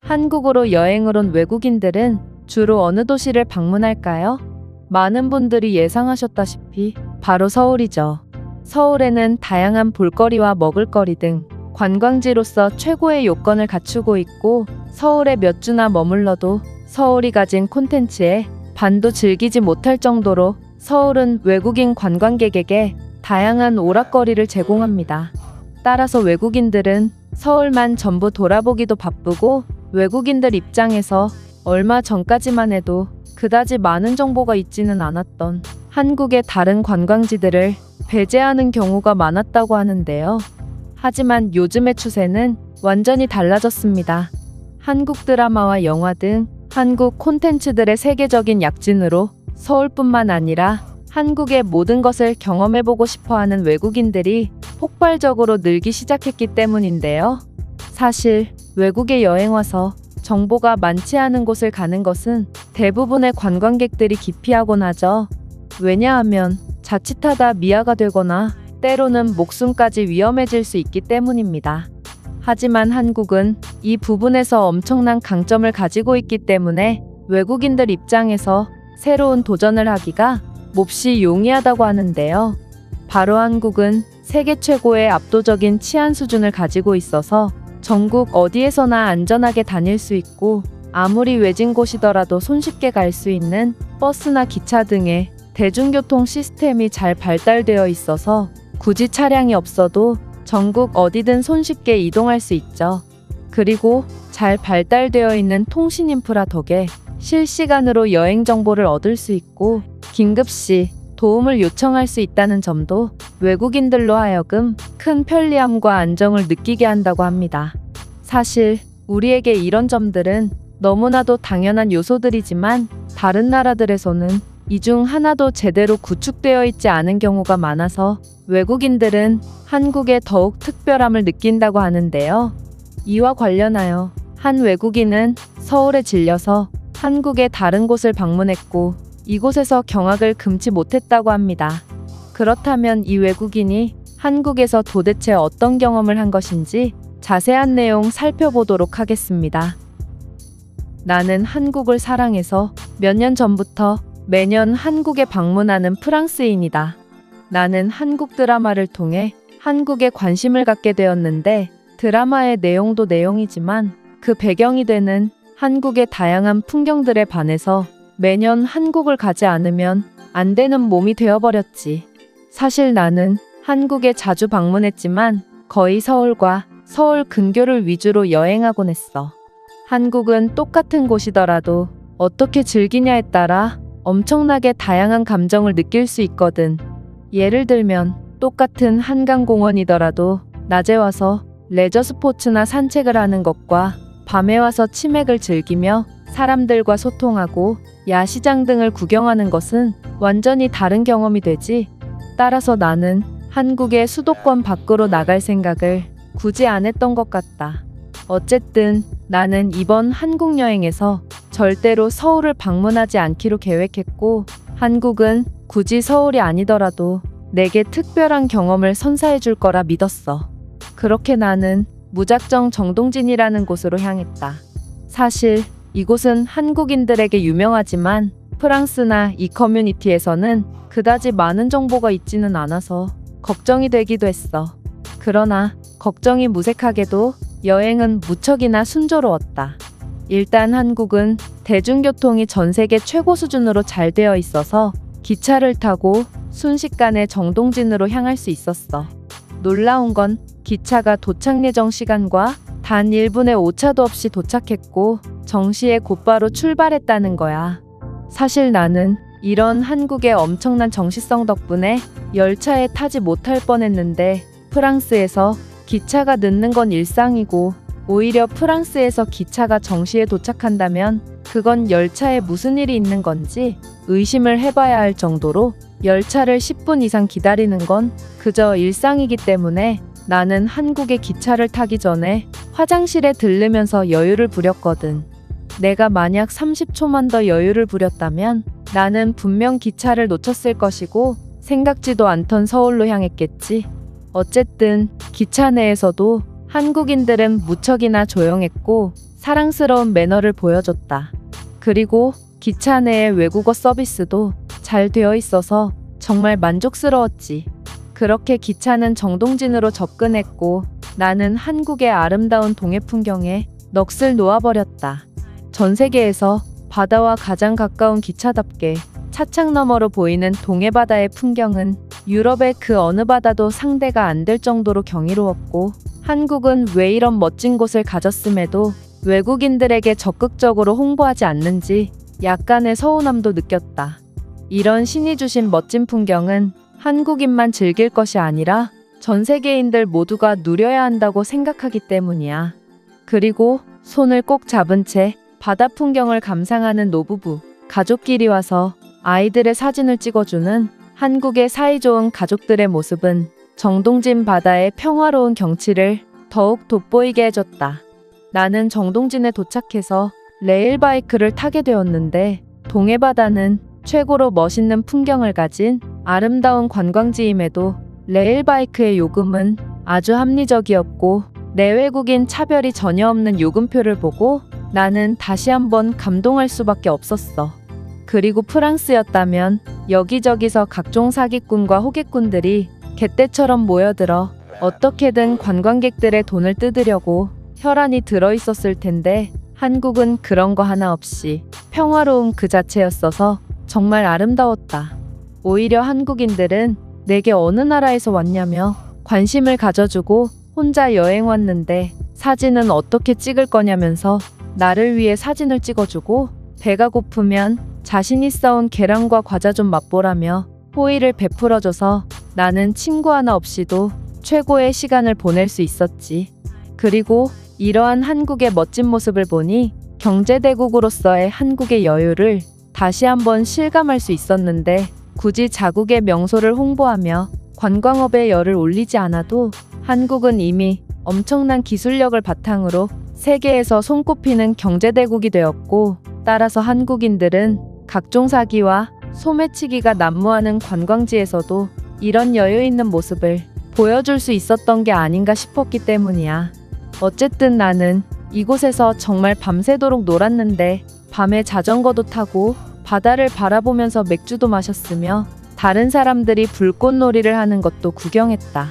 한국으로 여행을 온 외국인들은 주로 어느 도시를 방문할까요? 많은 분들이 예상하셨다시피 바로 서울이죠. 서울에는 다양한 볼거리와 먹을거리 등 관광지로서 최고의 요건을 갖추고 있고, 서울에 몇 주나 머물러도 서울이 가진 콘텐츠에 반도 즐기지 못할 정도로 서울은 외국인 관광객에게 다양한 오락거리를 제공합니다. 따라서 외국인들은 서울만 전부 돌아보기도 바쁘고, 외국인들 입장에서 얼마 전까지만 해도 그다지 많은 정보가 있지는 않았던 한국의 다른 관광지들을 배제하는 경우가 많았다고 하는데요. 하지만 요즘의 추세는 완전히 달라졌습니다. 한국 드라마와 영화 등 한국 콘텐츠들의 세계적인 약진으로 서울뿐만 아니라 한국의 모든 것을 경험해보고 싶어하는 외국인들이 폭발적으로 늘기 시작했기 때문인데요. 사실 외국에 여행 와서 정보가 많지 않은 곳을 가는 것은 대부분의 관광객들이 기피하곤 하죠. 왜냐하면 자칫하다 미아가 되거나 때로는 목숨까지 위험해질 수 있기 때문입니다. 하지만 한국은 이 부분에서 엄청난 강점을 가지고 있기 때문에 외국인들 입장에서 새로운 도전을 하기가 몹시 용이하다고 하는데요. 바로 한국은 세계 최고의 압도적인 치안 수준을 가지고 있어서 전국 어디에서나 안전하게 다닐 수 있고, 아무리 외진 곳이더라도 손쉽게 갈 수 있는 버스나 기차 등의 대중교통 시스템이 잘 발달되어 있어서 굳이 차량이 없어도 전국 어디든 손쉽게 이동할 수 있죠. 그리고 잘 발달되어 있는 통신 인프라 덕에 실시간으로 여행 정보를 얻을 수 있고, 긴급시 도움을 요청할 수 있다는 점도 외국인들로 하여금 큰 편리함과 안정을 느끼게 한다고 합니다. 사실 우리에게 이런 점들은 너무나도 당연한 요소들이지만, 다른 나라들에서는 이 중 하나도 제대로 구축되어 있지 않은 경우가 많아서 외국인들은 한국에 더욱 특별함을 느낀다고 하는데요. 이와 관련하여 한 외국인은 서울에 질려서 한국의 다른 곳을 방문했고, 이곳에서 경악을 금치 못했다고 합니다. 그렇다면 이 외국인이 한국에서 도대체 어떤 경험을 한 것인지 자세한 내용 살펴보도록 하겠습니다. 나는 한국을 사랑해서 몇 년 전부터 매년 한국에 방문하는 프랑스인이다. 나는 한국 드라마를 통해 한국에 관심을 갖게 되었는데, 드라마의 내용도 내용이지만 그 배경이 되는 한국의 다양한 풍경들에 반해서 매년 한국을 가지 않으면 안 되는 몸이 되어버렸지. 사실 나는 한국에 자주 방문했지만 거의 서울과 서울 근교를 위주로 여행하곤 했어. 한국은 똑같은 곳이더라도 어떻게 즐기냐에 따라 엄청나게 다양한 감정을 느낄 수 있거든. 예를 들면 똑같은 한강공원이더라도 낮에 와서 레저 스포츠나 산책을 하는 것과 밤에 와서 치맥을 즐기며 사람들과 소통하고 야시장 등을 구경하는 것은 완전히 다른 경험이 되지. 따라서 나는 한국의 수도권 밖으로 나갈 생각을 굳이 안 했던 것 같다. 어쨌든 나는 이번 한국 여행에서 절대로 서울을 방문하지 않기로 계획했고, 한국은 굳이 서울이 아니더라도 내게 특별한 경험을 선사해 줄 거라 믿었어. 그렇게 나는 무작정 정동진이라는 곳으로 향했다. 사실 이곳은 한국인들에게 유명하지만 프랑스나 이 커뮤니티에서는 그다지 많은 정보가 있지는 않아서 걱정이 되기도 했어. 그러나 걱정이 무색하게도 여행은 무척이나 순조로웠다. 일단 한국은 대중교통이 전 세계 최고 수준으로 잘 되어 있어서 기차를 타고 순식간에 정동진으로 향할 수 있었어. 놀라운 건 기차가 도착 예정 시간과 단 1분의 오차도 없이 도착했고 정시에 곧바로 출발했다는 거야. 사실 나는 이런 한국의 엄청난 정시성 덕분에 열차에 타지 못할 뻔했는데, 프랑스에서 기차가 늦는 건 일상이고 오히려 프랑스에서 기차가 정시에 도착한다면 그건 열차에 무슨 일이 있는 건지 의심을 해봐야 할 정도로 열차를 10분 이상 기다리는 건 그저 일상이기 때문에 나는 한국의 기차를 타기 전에 화장실에 들르면서 여유를 부렸거든. 내가 만약 30초만 더 여유를 부렸다면 나는 분명 기차를 놓쳤을 것이고 생각지도 않던 서울로 향했겠지. 어쨌든 기차 내에서도 한국인들은 무척이나 조용했고 사랑스러운 매너를 보여줬다. 그리고 기차 내의 외국어 서비스도 잘 되어 있어서 정말 만족스러웠지. 그렇게 기차는 정동진으로 접근했고 나는 한국의 아름다운 동해 풍경에 넋을 놓아버렸다. 전 세계에서 바다와 가장 가까운 기차답게 차창 너머로 보이는 동해 바다의 풍경은 유럽의 그 어느 바다도 상대가 안 될 정도로 경이로웠고 한국은 왜 이런 멋진 곳을 가졌음에도 외국인들에게 적극적으로 홍보하지 않는지 약간의 서운함도 느꼈다. 이런 신이 주신 멋진 풍경은 한국인만 즐길 것이 아니라 전 세계인들 모두가 누려야 한다고 생각하기 때문이야. 그리고 손을 꼭 잡은 채 바다 풍경을 감상하는 노부부, 가족끼리 와서 아이들의 사진을 찍어주는 한국의 사이좋은 가족들의 모습은 정동진 바다의 평화로운 경치를 더욱 돋보이게 해줬다. 나는 정동진에 도착해서 레일바이크를 타게 되었는데 동해바다는 최고로 멋있는 풍경을 가진 아름다운 관광지임에도 레일바이크의 요금은 아주 합리적이었고 내외국인 차별이 전혀 없는 요금표를 보고 나는 다시 한번 감동할 수밖에 없었어. 그리고 프랑스였다면 여기저기서 각종 사기꾼과 호객꾼들이 개떼처럼 모여들어 어떻게든 관광객들의 돈을 뜯으려고 혈안이 들어있었을 텐데 한국은 그런 거 하나 없이 평화로움 그 자체였어서 정말 아름다웠다. 오히려 한국인들은 내게 어느 나라에서 왔냐며 관심을 가져주고 혼자 여행 왔는데 사진은 어떻게 찍을 거냐면서 나를 위해 사진을 찍어주고 배가 고프면 자신이 싸온 계란과 과자 좀 맛보라며 호의를 베풀어줘서 나는 친구 하나 없이도 최고의 시간을 보낼 수 있었지. 그리고 이러한 한국의 멋진 모습을 보니 경제대국으로서의 한국의 여유를 다시 한번 실감할 수 있었는데 굳이 자국의 명소를 홍보하며 관광업의 열을 올리지 않아도 한국은 이미 엄청난 기술력을 바탕으로 세계에서 손꼽히는 경제대국이 되었고 따라서 한국인들은 각종 사기와 소매치기가 난무하는 관광지에서도 이런 여유 있는 모습을 보여줄 수 있었던 게 아닌가 싶었기 때문이야. 어쨌든 나는 이곳에서 정말 밤새도록 놀았는데 밤에 자전거도 타고 바다를 바라보면서 맥주도 마셨으며 다른 사람들이 불꽃놀이를 하는 것도 구경했다.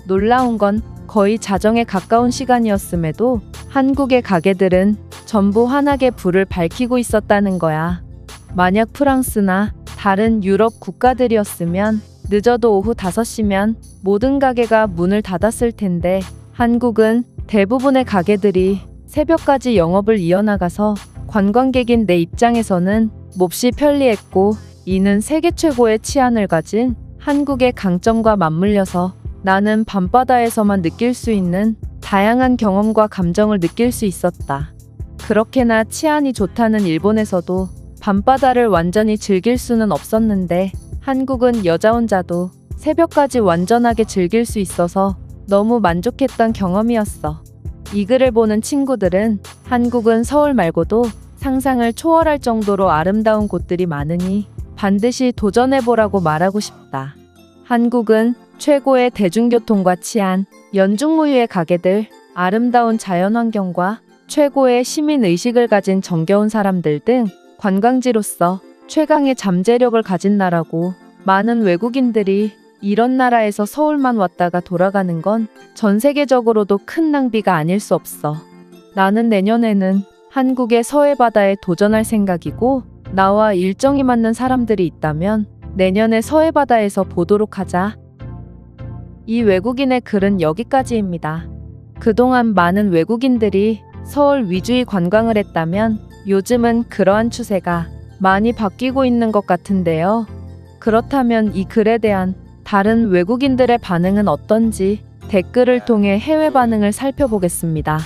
놀라운 건 거의 자정에 가까운 시간이었음에도 한국의 가게들은 전부 환하게 불을 밝히고 있었다는 거야. 만약 프랑스나 다른 유럽 국가들이었으면 늦어도 오후 5시면 모든 가게가 문을 닫았을 텐데 한국은 대부분의 가게들이 새벽까지 영업을 이어나가서 관광객인 내 입장에서는 몹시 편리했고 이는 세계 최고의 치안을 가진 한국의 강점과 맞물려서 나는 밤바다에서만 느낄 수 있는 다양한 경험과 감정을 느낄 수 있었다. 그렇게나 치안이 좋다는 일본에서도 밤바다를 완전히 즐길 수는 없었는데 한국은 여자 혼자도 새벽까지 완전하게 즐길 수 있어서 너무 만족했던 경험이었어. 이 글을 보는 친구들은 한국은 서울 말고도 상상을 초월할 정도로 아름다운 곳들이 많으니 반드시 도전해보라고 말하고 싶다. 한국은 최고의 대중교통과 치안, 연중무휴의 가게들, 아름다운 자연환경과 최고의 시민의식을 가진 정겨운 사람들 등 관광지로서 최강의 잠재력을 가진 나라고 많은 외국인들이 이런 나라에서 서울만 왔다가 돌아가는 건 전 세계적으로도 큰 낭비가 아닐 수 없어. 나는 내년에는 한국의 서해바다에 도전할 생각이고 나와 일정이 맞는 사람들이 있다면 내년에 서해바다에서 보도록 하자. 이 외국인의 글은 여기까지입니다. 그동안 많은 외국인들이 서울 위주의 관광을 했다면 요즘은 그러한 추세가 많이 바뀌고 있는 것 같은데요. 그렇다면 이 글에 대한 다른 외국인들의 반응은 어떤지 댓글을 통해 해외 반응을 살펴보겠습니다.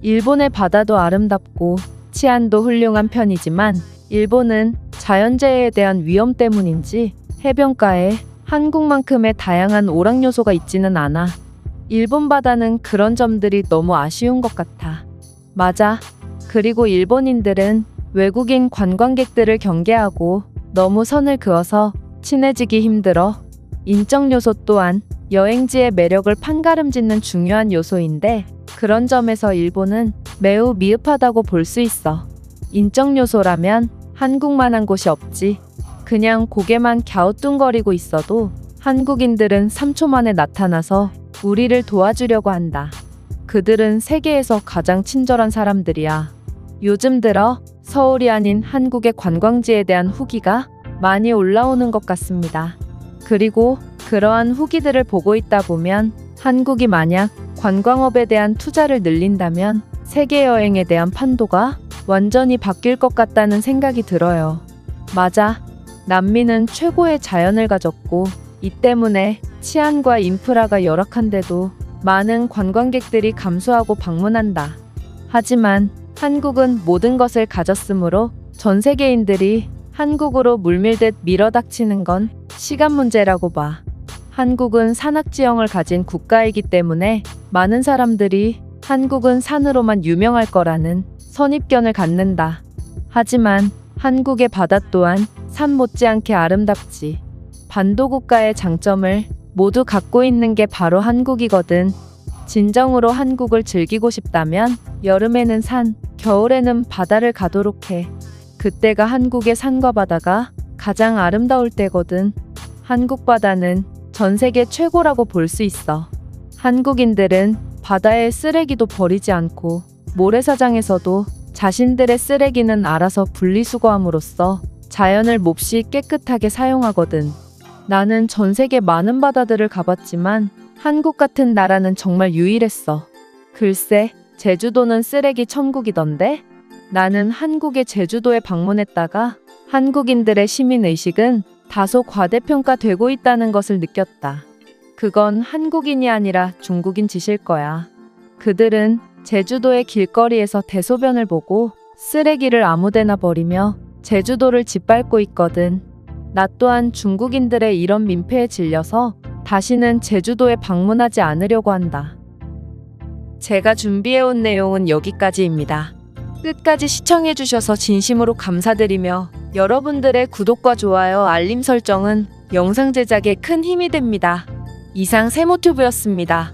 일본의 바다도 아름답고 치안도 훌륭한 편이지만 일본은 자연재해에 대한 위험 때문인지 해변가에 한국만큼의 다양한 오락 요소가 있지는 않아. 일본 바다는 그런 점들이 너무 아쉬운 것 같아. 맞아. 그리고 일본인들은 외국인 관광객들을 경계하고 너무 선을 그어서 친해지기 힘들어. 인적 요소 또한 여행지의 매력을 판가름짓는 중요한 요소인데 그런 점에서 일본은 매우 미흡하다고 볼 수 있어. 인적 요소라면 한국만한 곳이 없지. 그냥 고개만 갸우뚱거리고 있어도 한국인들은 3초 만에 나타나서 우리를 도와주려고 한다. 그들은 세계에서 가장 친절한 사람들이야. 요즘 들어 서울이 아닌 한국의 관광지에 대한 후기가 많이 올라오는 것 같습니다. 그리고 그러한 후기들을 보고 있다 보면 한국이 만약 관광업에 대한 투자를 늘린다면 세계 여행에 대한 판도가 완전히 바뀔 것 같다는 생각이 들어요. 맞아. 남미는 최고의 자연을 가졌고 이 때문에 치안과 인프라가 열악한데도 많은 관광객들이 감수하고 방문한다. 하지만 한국은 모든 것을 가졌으므로 전 세계인들이 한국으로 물밀듯 밀어닥치는 건 시간 문제라고 봐. 한국은 산악지형을 가진 국가이기 때문에 많은 사람들이 한국은 산으로만 유명할 거라는 선입견을 갖는다. 하지만 한국의 바다 또한 산 못지않게 아름답지. 반도 국가의 장점을 모두 갖고 있는 게 바로 한국이거든. 진정으로 한국을 즐기고 싶다면 여름에는 산, 겨울에는 바다를 가도록 해. 그때가 한국의 산과 바다가 가장 아름다울 때거든. 한국 바다는 전 세계 최고라고 볼 수 있어. 한국인들은 바다에 쓰레기도 버리지 않고 모래사장에서도 자신들의 쓰레기는 알아서 분리수거함으로써 자연을 몹시 깨끗하게 사용하거든. 나는 전 세계 많은 바다들을 가봤지만 한국 같은 나라는 정말 유일했어. 글쎄, 제주도는 쓰레기 천국이던데? 나는 한국의 제주도에 방문했다가 한국인들의 시민의식은 다소 과대평가되고 있다는 것을 느꼈다. 그건 한국인이 아니라 중국인 짓일 거야. 그들은 제주도의 길거리에서 대소변을 보고 쓰레기를 아무데나 버리며 제주도를 짓밟고 있거든. 나 또한 중국인들의 이런 민폐에 질려서 다시는 제주도에 방문하지 않으려고 한다. 제가 준비해온 내용은 여기까지입니다. 끝까지 시청해주셔서 진심으로 감사드리며 여러분들의 구독과 좋아요, 알림 설정은 영상 제작에 큰 힘이 됩니다. 이상 세모튜브였습니다.